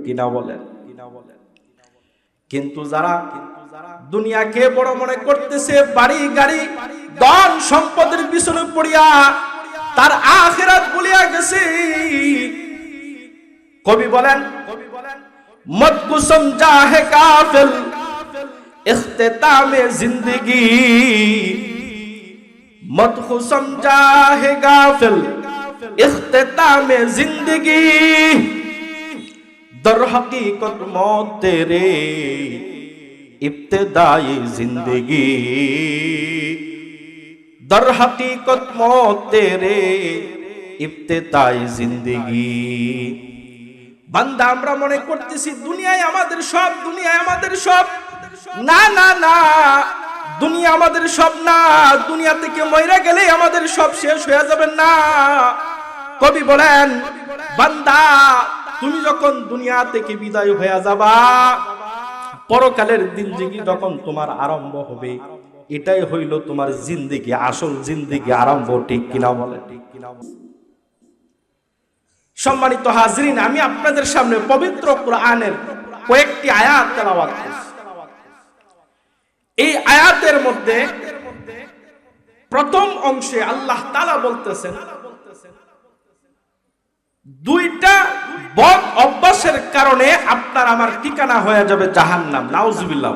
কিনা বলেন? কিন্তু যারা দুনিয়াকে বড় মনে করতেছে, বাড়ি গাড়ি ধন সম্পদের পিছনে পড়িয়া তার আখিরাত ভুলিয়া গেছে। কবি বলেন, মত কো সমঝা হে কাফিল ইখতিতামে জিंदगी, मत को समझा है गाफिल इख्तितामे जिंदगी, दर हकीकत मौत तेरे इब्तिदाई जिंदगी, दर हकीकत मौत तेरे इब्तिदाई जिंदगी। বান্দা আমরা মনে করতেছি দুনিয়ায় আমাদের সব, দুনিয়ায় আমাদের সব। না না না, দুনিয়া আমাদের সব না। দুনিয়া থেকে মইরা গেলে আমাদের সব শেষ হয়ে যাবে না। কবি বলেন, বান্দা তুমি যখন দুনিয়া থেকে বিদায় হয়ে যাবা, পরকালের জিন্দেগি যখন তোমার আরম্ভ হবে, এটাই হইল তোমার জিন্দেগি, আসল জিন্দেগি আরম্ভ। ঠিক কিনা বলেন? সম্মানিত হাজরিন, আমি আপনাদের সামনে পবিত্র কোরআনের কয়েকটি আয়াত তেলাওয়াত করছি। এই আয়াতের মধ্যে প্রথম অংশে আল্লাহ তাআলা বলতেছেন, দুইটা বদ অভ্যাসের কারণে আপনার আমার ঠিকানা হয়ে যাবে জাহান্নাম। নাউজুবিল্লাহ।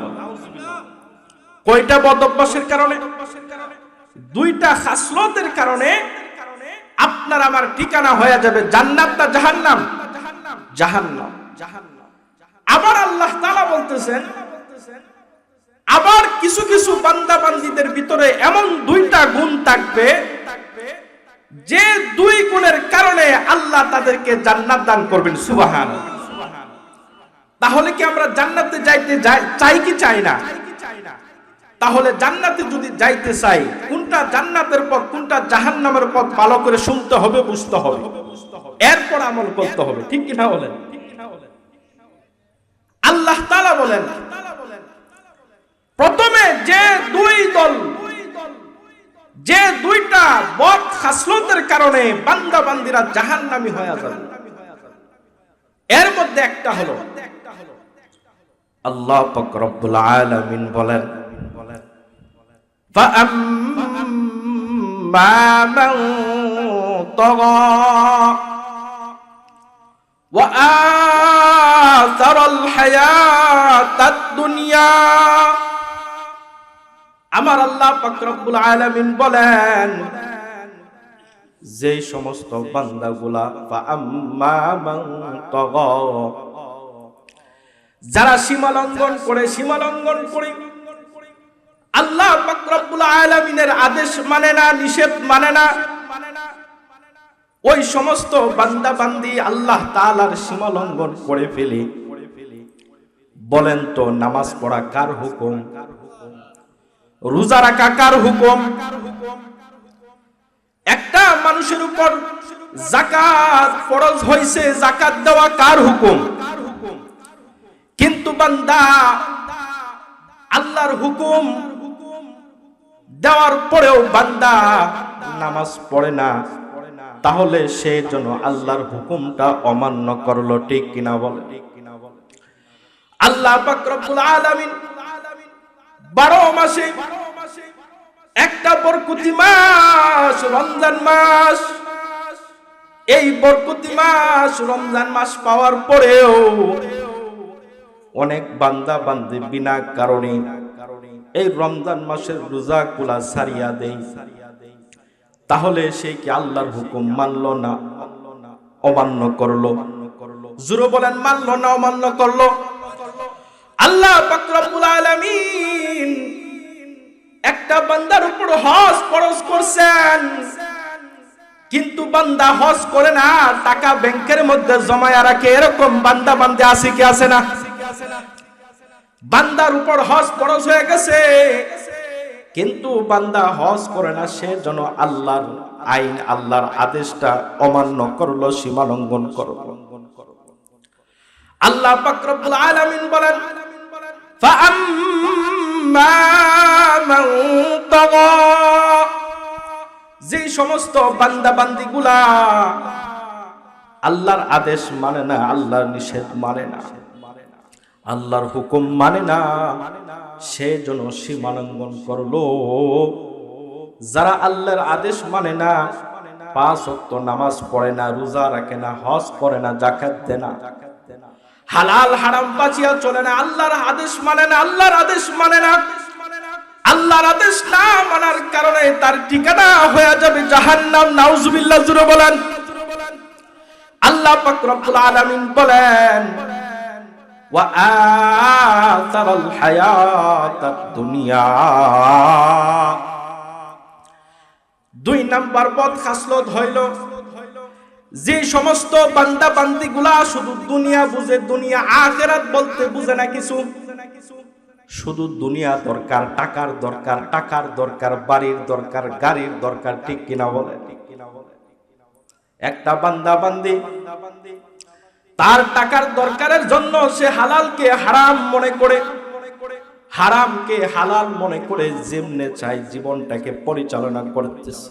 কয়টা বদ অভ্যাসের কারণে? দুইটা খাসলতের কারণে আপনার আমার ঠিকানা হয়ে যাবে জান্নাত না জাহান্নাম? জাহান্নাম। আবার আল্লাহ তাআলা বলতেছেন, আবার কিছু কিছু বান্দা বান্দীদের ভিতরে এমন দুইটা গুণ থাকবে যে দুই গুণের কারণে আল্লাহ তাদেরকে জান্নাত দান করবেন। সুবহানাল্লাহ। তাহলে কি আমরা জান্নাতে যাইতে চাই কি চাই না? তাহলে জান্নাতে যদি যাইতে চাই, কোনটা জান্নাতের পথ কোনটা জাহান্নামের পথ ভালো করে শুনতে হবে, বুঝতে হবে, এরপর আমল করতে হবে। ঠিক কি না বলেন? আল্লাহ তাআলা বলেন, প্রথমে যে দুই দল, যে দুইটা বদ খাসলতের কারণে বান্দা বান্দীরা জাহান্নামী হয়ে যাবে, এর মধ্যে একটা হলো আল্লাহ পাক রব্বুল আলামিন বলেন, فَأَمَّا مَنْ طَغَى وَآثَرَ الْحَيَاةَ الدُّنْيَا। আমার আল্লাহ পাক রব্বুল আলামিন বলেন, যে সমস্ত বান্দাগুলা فَأَمَّا مَنْ طَغَى, যারা সীমালঙ্ঘন করে, আল্লাহ পাক রব্বুল আলামিনের আদেশ মানে না, নিষেধ মানে না, ওই সমস্ত বান্দা বান্দি আল্লাহ তাআলার সীমা লঙ্ঘন করে ফেলে। বলেন তো, নামাজ পড়া কার হুকুম? রোজা রাখা কার হুকুম? একটা মানুষের উপর যাকাত ফরজ হইছে, যাকাত দেওয়া কার হুকুম? কিন্তু বান্দা আল্লাহর হুকুম দেওয়ার পরেও বান্দা নামাজ পড়ে না, তাহলে সে যেন আল্লাহর হুকুমটা অমান্য করলো। ঠিক কিনা বলে? আল্লাহ পাক রব্বুল আলামিন 12 মাসে একটা বরকতি মাস রমজান মাস, এই বরকতি মাস রমজান মাস পাওয়ার পরেও অনেক বান্দা বান্দি বিনা কারণে এই রমজান মাসের রোজা গুলা ছাড়িয়া দেয়। তাহলে সে কি আল্লাহর হুকুম মানলো না অমান্য করলো? জোরে বলেন, মানলো না অমান্য করলো? আল্লাহ পাক রব্বুল আলামিন একটা বান্দার উপর হজ ফরজ করছেন, কিন্তু বান্দা হজ করে না, টাকা ব্যাংকের মধ্যে জমায়া রাখে। এরকম বান্দা বান্দি আছে কি আছে না? বান্দার উপর হজ ফরজ হয়ে গেছে, কিন্তু বান্দা হজ করে না, সে যেন আল্লাহর আইন, আল্লাহর আদেশটা অমান্য করলো, সীমা লঙ্ঘন করলো। আল্লাহ পাক রব্বুল আলামিন বলেন, ফাআম্মা মান তাগা, যে সমস্ত বান্দা বান্দিগুলা আল্লাহর আদেশ মানে না, আল্লাহর নিষেধ মানে না, আল্লাহর হুকুম মানে না, সেজন্য সীমালঙ্ঘন করলো। যারা আল্লাহর আদেশ মানে না, 5 ওয়াক্ত নামাজ পড়ে না, রোজা রাখে না, হজ করে না, যাকাত দেয় না, হালাল হারাম বাঁচিয়া চলে না, আল্লাহর আদেশ মানে না, আল্লাহর আদেশ মানে না, আল্লাহর আদেশ না মানার কারণে তার ঠিকানা হয়ে যাবে জাহান্নাম। নাউজুবিল্লাহ, জুরে বলেন। আল্লাহ পাক রব্বুল আলামিন বলেন, ওয়া আতারাল হায়াতাদ দুনিয়া। 2 নাম্বার বদ খাসলত হইল যে সমস্ত বান্দা বান্দিগুলা শুধু দুনিয়া বুঝে, দুনিয়া আখিরাত বলতে বুঝে না কিছু। শুধু দুনিয়া দরকার, টাকার দরকার, টাকার দরকার, বাড়ির দরকার, গাড়ির দরকার, ঠিক কিনা বলে? একটা বান্দা বান্দি তার টাকার দরকারের জন্য সে হালালকে হারাম মনে করে, হারামকে হালাল মনে করে যেমনে চাই জীবনটাকে পরিচালনা করতেছে।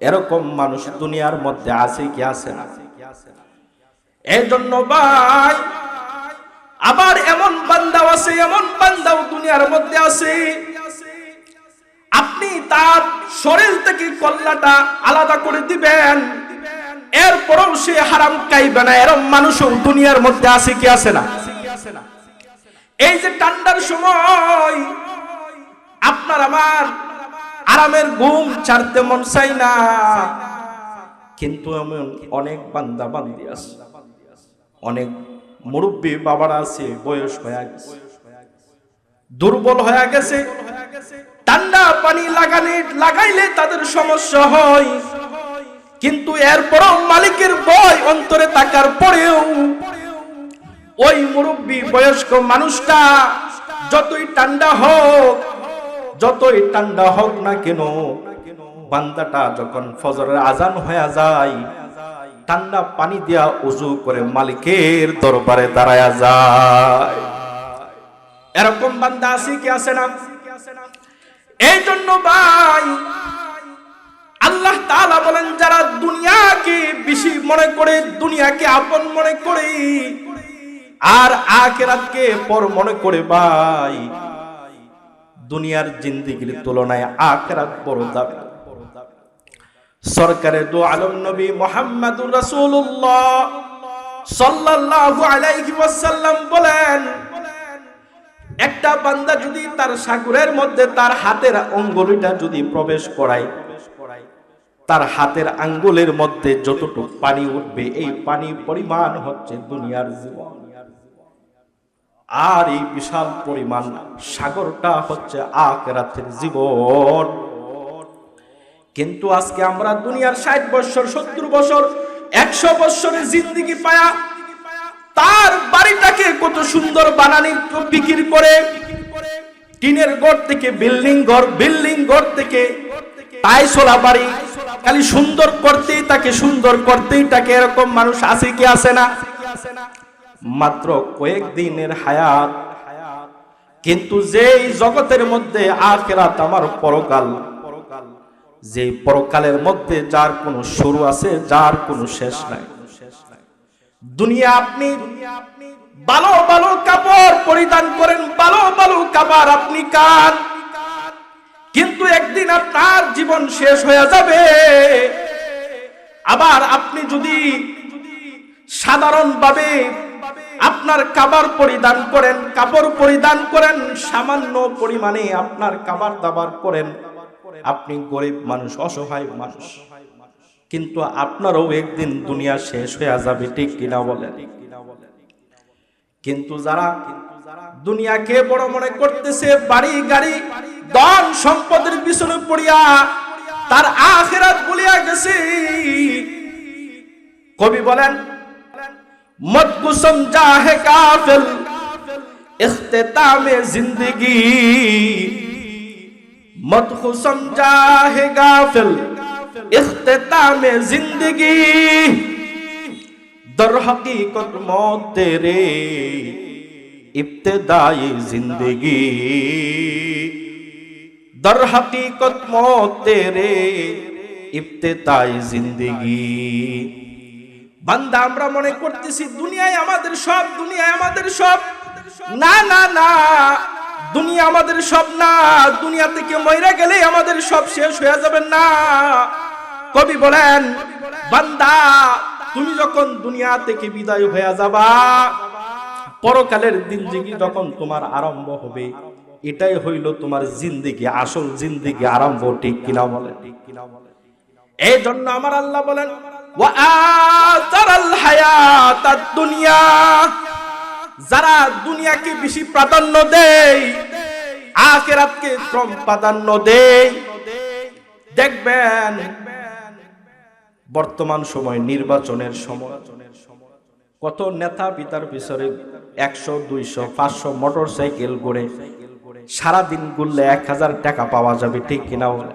এরকম মানুষ দুনিয়ার মধ্যে আছে কি আছে না? এই জন্য ভাই, আবার এমন বান্দাও আছে, এমন বান্দাও দুনিয়ার মধ্যে আছে, আপনি তার শরীর থেকে কল্লাটা আলাদা করে দিবেন, এরপরও সে হারাম খাইবে না। এরকম মানুষও দুনিয়ার মধ্যে আছে কি আছে না? এই যে ঠান্ডার সময় আপনার আমার আরামের ঘুম ছাড়তে মন চাই না, কিন্তু এমন অনেক বান্দা বান্দি আছে, অনেক মুরব্বী বাবারা আছে, বয়স হয়ে গেছে, দুর্বল হয়ে গেছে, ঠান্ডা পানি লাগাইলে তাদের সমস্যা হয়, কিন্তু এরপরও মালিকের ভয় অন্তরে থাকার পরেও ওই মুরব্বী বয়স্ক মানুষটা যতই ঠান্ডা হোক না কেন, বান্দাটা যখন ফজরের আজান হয়ে যায়, ঠান্ডা পানি দিয়া ওযু করে মালিকের দরবারে দাঁড়ায়া যায়। এরকম বান্দা আছে কি আছে না? এই জন্য ভাই, আল্লাহ তাআলা বলেন, যারা দুনিয়াকে বেশি মনে করে, দুনিয়াকে আপন মনে করে, আর আখিরাতকে পর মনে করে, ভাই দুনিয়ার জিন্দেগির তুলনায় আখিরাত বড় দামি। সরকারে দু আলম নবী মুহাম্মদুর রাসূলুল্লাহ সাল্লাল্লাহু আলাইহি ওয়াসাল্লাম বলেন, একটা বান্দা যদি তার সাগরের মধ্যে তার হাতের আঙ্গুলটা যদি প্রবেশ করায়, তার হাতের আঙ্গুলের মধ্যে যতটুকু পানি উঠবে, এই পানি পরিমাণ হচ্ছে দুনিয়ার জীবন। আর এই বিশাল পরিমাণ সাগরটা হচ্ছে আখিরাতের জীবন। কিন্তু আজকে আমরা দুনিয়ার 60 বছর, 70 বছর, 100 বছরের জিন্দেগি পায়া তার বাড়িটাকে কত সুন্দর বানানির ফিকির করে, টিনের ঘর থেকে বিল্ডিং ঘর, বিল্ডিং ঘর থেকে টাইলসওয়ালা বাড়ি, খালি সুন্দর করতেই তাকে, সুন্দর করতেই তাকে। এরকম মানুষ আছে কি আছে না? মাত্র কয়েকদিনের হায়াত, কিন্তু যেই জগতের মধ্যে আখিরাত আমার পরকাল, যে পরকালের মধ্যে যার কোনো শুরু আছে, যার কোনো শেষ নাই। দুনিয়া আপনি ভালো ভালো কাপড় পরিধান করেন, ভালো ভালো খাবার আপনি খান, কিন্তু একদিন আপনার জীবন শেষ হয়ে যাবে। আবার আপনি যদি সাধারণভাবে আপনার খাবার পরিধান করেন, কাপড় পরিধান করেন, সামান্য পরিমাণে আপনার খাবার দাবার করেন, আপনি গরিব মানুষ, অসহায় মানুষ, কিন্তু আপনারও একদিন দুনিয়া শেষ হয়ে যাবে, ঠিক কিনা বলেন? কিন্তু যারা দুনিয়াকে বড় মনে করতেছে, বাড়ি গাড়ি ধন সম্পদের পিছনে পড়িয়া তার আখিরাত ভুলিয়া গেছে, কবি বলেন, मत को समझा है काफिल इख्तितामे जिंदगी, मत को समझा है गाफिल इख्तितामे जिंदगी, दर हकीकत मौत तेरे इब्तिदाई जिंदगी, दर हकीकत मौत तेरे इब्तिदाई जिंदगी। বান্দা আমরা মনে করতেছি দুনিয়ায় আমাদের সব, দুনিয়ায় আমাদের সব। না না না, দুনিয়া আমাদের সব না। দুনিয়া থেকে মইরা গেলে আমাদের সব শেষ হয়ে যাবে না। কবি বলেন, বান্দা তুমি যখন দুনিয়া থেকে বিদায় হয়ে যাবা, পরকালের জিন্দেগি যখন তোমার আরম্ভ হবে, এটাই হইল তোমার জিন্দেগি, আসল জিন্দেগি আরম্ভ। ঠিক কিনা বলেন? এই জন্য আমার আল্লাহ বলেন, ওয়া আতারাল হায়াতাদ দুনিয়া, যারা দুনিয়াকে বেশি প্রাধান্য দেয়, আখিরাতকে কম প্রাধান্য দেয়, দেখবেন বর্তমান সময় নির্বাচনের সময় কত নেতা পিতার পিছনে 100, 200, 500 মোটরসাইকেল ঘুরে, সারাদিন ঘুরলে 1000 টাকা পাওয়া যাবে। ঠিক কিনা বলে?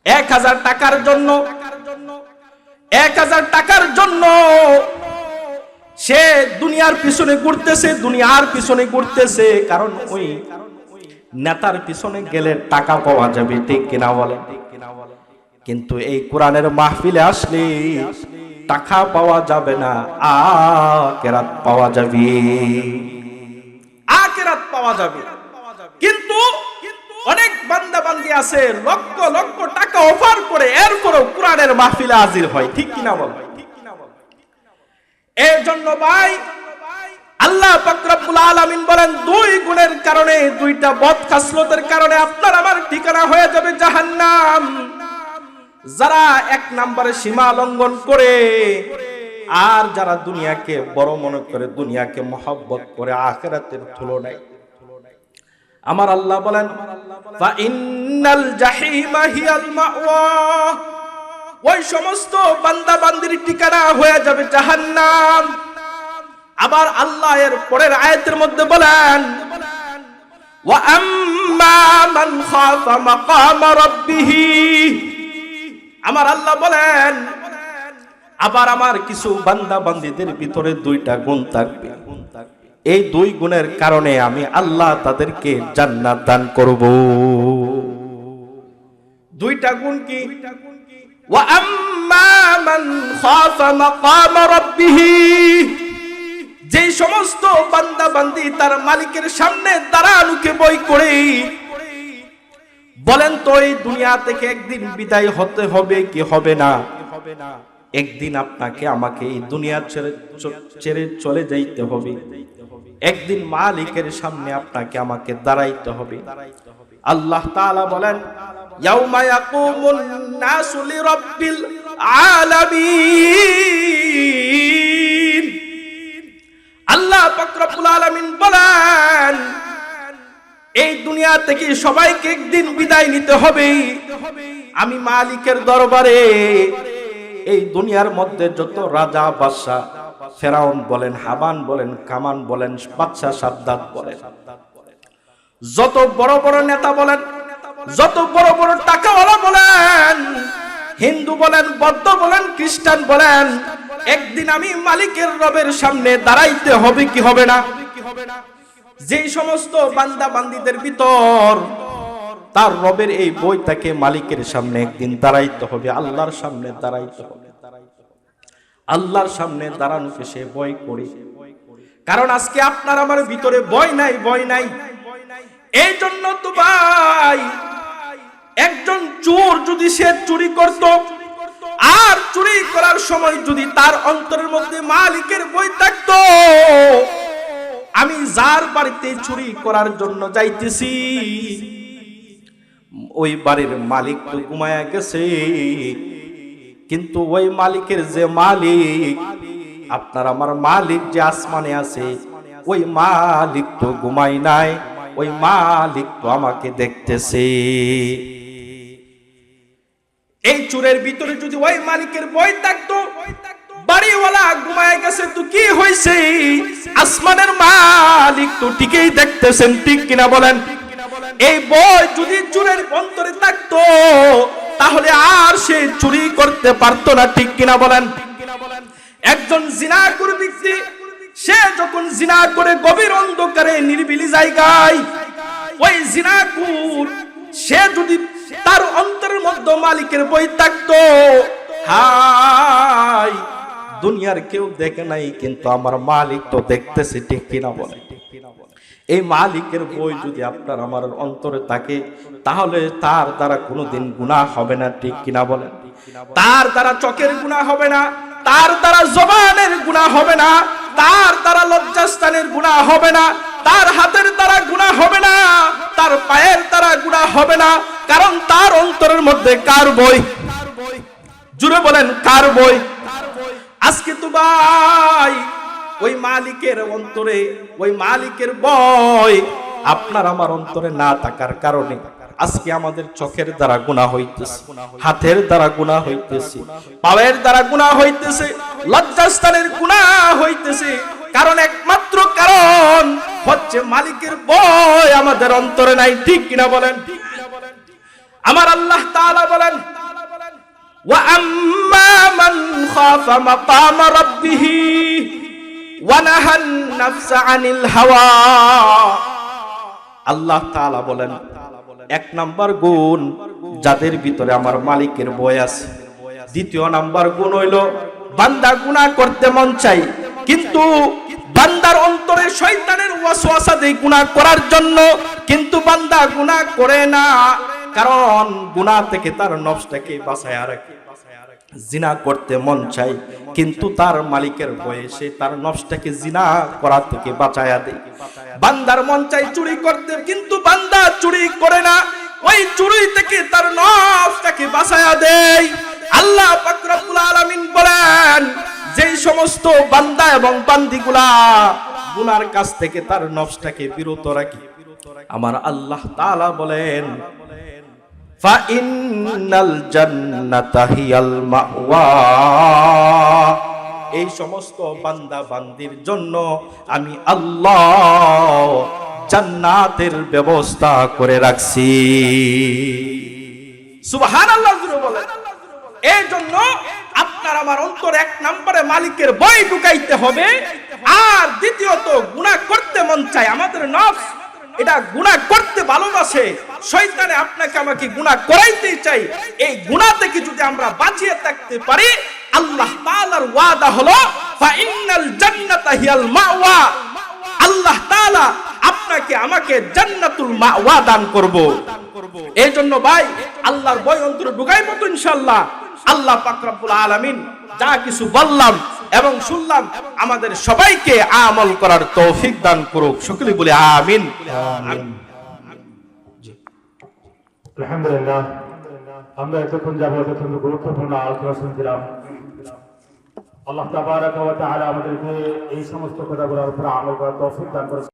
1000 টাকার জন্য, 1000 টাকার জন্য সে দুনিয়ার পিছনে ঘুরতেছে, দুনিয়ার পিছনে ঘুরতেছে, কারণ ওই নেতার পিছনে গেলে টাকা পাওয়া যাবে। ঠিক কিনা বলে? কিন্তু এই কোরআনের মাহফিলে আসলে টাকা পাওয়া যাবে না, আখিরাত পাওয়া যাবে, আখিরাত পাওয়া যাবে। কিন্তু অনেক বান্দা বান্দি আছে লক্ষ লক্ষ টাকা অফার করে, এরপরও কোরআনের মাহফিলে হাজির হয়। ঠিক কিনা বলে? এই জন্য ভাই আল্লাহ পাক রব্বুল আলামিন বলেন, দুই গুণের কারণে, দুইটা বদ খাসলতের কারণে আপনার আমার ঠিকানা হয়ে যাবে জাহান্নাম। যারা 1 নম্বরে সীমা লঙ্ঘন করে, আর যারা দুনিয়াকে বড় মনে করে, দুনিয়াকে মহব্বত করে আখিরাতের তুলনায়। আমার আল্লাহ বলেন, ফা ইন্নাল জাহিমা হিয়াল মাওয়া, ওই সমস্ত বান্দা বান্দির ঠিকানা হয়ে যাবে জাহান্নাম। আবার আল্লাহ এর পরের আয়াতের মধ্যে বলেন, ওয়া আম্মা মান খাফা মাকাম রাব্বিহি, আমার আল্লাহ বলেন আবার আমার কিছু বান্দা বান্দীদের ভিতরে 2টা গুণ থাকবে, এই 2 গুণের কারণে আমি আল্লাহ তাদেরকে জান্নাত দান করব। 2টা গুণ কি? ওয়া আম্মা মান খাফা মাকাম রাব্বিহি, যে সমস্ত বান্দা বান্দি তার মালিকের সামনে দাঁড়ানোকে ভয় করে, বলেন তো এই দুনিয়া থেকে একদিন বিদায় হতে হবে কি হবে না? একদিন আপনাকে আমাকে এই দুনিয়া ছেড়ে চলে যাইতে হবে, একদিন মালিকের সামনে আপনাকে আমাকে দাঁড়াইতে হবে। আল্লাহ তাআলা বলেন, ইয়াউমা ইয়াকুমুন নাসু লিরাব্বিল আলামিন। আল্লাহ পাক রব্বুল আলামিন বলেন, এই দুনিয়া থেকে সবাইকে একদিন বিদায় নিতে হবে। আমি মালিকের দরবারে এই দুনিয়ার মধ্যে যত রাজা বাদশা, ফেরাউন বলেন, হামান বলেন, কামান বলেন, বাদশা সাদ্দাত বলেন, যত বড় বড় নেতা বলেন, যত বড় বড় টাকাওয়ালা বলেন, হিন্দু বলেন, বৌদ্ধ বলেন, খ্রিস্টান বলেন, একদিন আমি মালিকের রবের সামনে দাঁড়াইতে হবে কি হবে না? যে সমস্ত বান্দা বান্দীদের ভিতর তার রবের এই বই তাকে মালিকের সামনে একদিন দাঁড়াইতে হবে, আল্লাহর সামনে দাঁড়াইতে হবে। আল্লাহর সামনে দাঁড়ানোকে সে ভয় করে, কারণ আজকে আপনার আমার ভিতরে ভয় নাই, ভয় নাই। এই জন্য তো ভাই, একজন চোর যদি সে চুরি করত, আর চুরি করার সময় যদি তার অন্তরের মধ্যে মালিকের ভয় থাকতো, আমি যার বাড়িতে চুরি করার জন্য যাইতেছি ওই বাড়ির মালিক তো ঘুমায়া গেছে, কিন্তু ওই মালিকের যে মালিক, আপনার আমার মালিক যে আসমানে আছে, ওই মালিক তো ঘুমাই নাই, ওই মালিক তো আমাকে দেখতেছে। এই চোরের ভিতরে যদি ওই মালিকের ভয় থাকতো, বাড়িওয়ালা ঘুমায় গেছে তো কি হয়েছে, আসমানের মালিক তো ঠিকই দেখতেছেন। ঠিক কিনা বলেন? এই ভয় যদি চোরের অন্তরে থাকতো, তাহলে আর সে চুরি করতে পারতো না। ঠিক কিনা বলেন? একজন জিনাকুর ব্যক্তি, সে যখন জিনা করে গভীর অন্ধকারে নিরিবিলি জায়গায়, ওই জিনাকুর সে যদি তার অন্তরের মধ্যে মালিকের ভয় থাকতো, হায় দুনিয়ার কেউ দেখে নাই, কিন্তু আমার মালিক তো দেখতেছে, ঠিক কিনা বলে? এই মালিকের বই যদি আপনার আমার অন্তরে থাকে, তাহলে তার দ্বারা কোনোদিন গুনাহ হবে না, ঠিক কিনা বলেন? তার দ্বারা চোখের গুনাহ হবে না, তার দ্বারা জবানের গুনাহ হবে না, তার দ্বারা লজ্জাস্থানের গুনাহ হবে না, তার হাতের দ্বারা গুনাহ হবে না, তার পায়ের দ্বারা গুনাহ হবে না। কারণ তার অন্তরের মধ্যে কার বই? জুড়ে বলেন, কার বই? আজকে তো ভাই ওই মালিকের অন্তরে, ওই মালিকের বই আপনার আমার অন্তরে না থাকার কারণে আজকে আমাদের চোখের দ্বারা গুনাহ হইতেছে, হাতের দ্বারা গুনাহ হইতেছে, পায়ের দ্বারা গুনাহ হইতেছে, লজ্জাস্থানের গুনাহ হইতেছে। কারণ একমাত্র কারণ হচ্ছে মালিকের বই আমাদের অন্তরে নাই, ঠিক কিনা বলেন? আমার আল্লাহ তাআলা বলেন, ওয়া আম্মা মান খাফা মাকামা রাব্বিহি ওয়া নাহান নাফসা আনিল হাওয়া। আল্লাহ তাআলা বলেন, এক নাম্বার গুণ যাদের ভিতরে আমার মালিকের ভয় আছে। দ্বিতীয় নাম্বার গুণ হইল বান্দা গুনাহ করতে মন চাই, কিন্তু বান্দার অন্তরে শয়তানের ওয়াসওয়াসা দেয় গুনাহ করার জন্য, কিন্তু বান্দা গুনাহ করে না। কারণ গুনাহ থেকে তার নফসটাকে বাঁচায়া রাখে। জিনা করতে মন চাই, কিন্তু তার মালিকের ভয়ে সে তার নফসটাকে জিনা করা থেকে বাঁচায়া দেয়। বান্দার মন চাই চুরি করতে, কিন্তু বান্দা চুরি করে না, ওই চুরি থেকে তার নফসটাকে বাঁচায়া দেয়। আল্লাহ পাক রব্বুল আলামিন বলেন, যেই সমস্ত বান্দা এবং বান্দিগুলা গুনার কাছ থেকে তার নফসটাকে বিরত রাখে, আমার আল্লাহ তাআলা বলেন, ফাইন্নাল জান্নাতা হিয়াল মাওয়া। এই সমস্ত বান্দা বান্দির জন্য আমি আল্লাহ জান্নাতের ব্যবস্থা করে রাখছি। সুবহানাল্লাহ বলেন। এই জন্য আপনার আমার অন্তর এক নম্বরে মালিকের ভয় ঢুকাইতে হবে, আর দ্বিতীয়ত গুনাহ করতে মন চায়। আমাদের নফস এটা গুনাহ করতে ভালোবাসে, শয়তানে আপনাকে আমাকে গুনাহ করাইতেই চাই। এই গুনাহ থেকে যদি আমরা বাঁচিয়ে থাকতে পারি, আল্লাহ তাআলার ওয়াদা হলো ফাইন্নাল জান্নাতা হিয়াল মাওয়া। আল্লাহ তাআলা আপনাকে আমাকে জান্নাতুল মাওয়া দান করব। এই জন্য ভাই আল্লাহর ভয় অন্তরে ঢুকাইব তো ইনশাআল্লাহ। আল্লাহ পাক রব্বুল আলামিন যা কিছু বললাম এবং শুনলাম আমাদের সবাইকে আমল করার তৌফিক দান করুক। সকলে বলি আমিন। আলহামদুলিল্লাহ, আমরা এতক্ষণ যাবত অত্যন্ত গুরুত্বপূর্ণ আলোচনা শুনছিলাম। আল্লাহ তাবারাক ওয়া তাআলা আমাদেরকে এই সমস্ত কথাগুলোর উপর আমল করার তৌফিক দান করুন।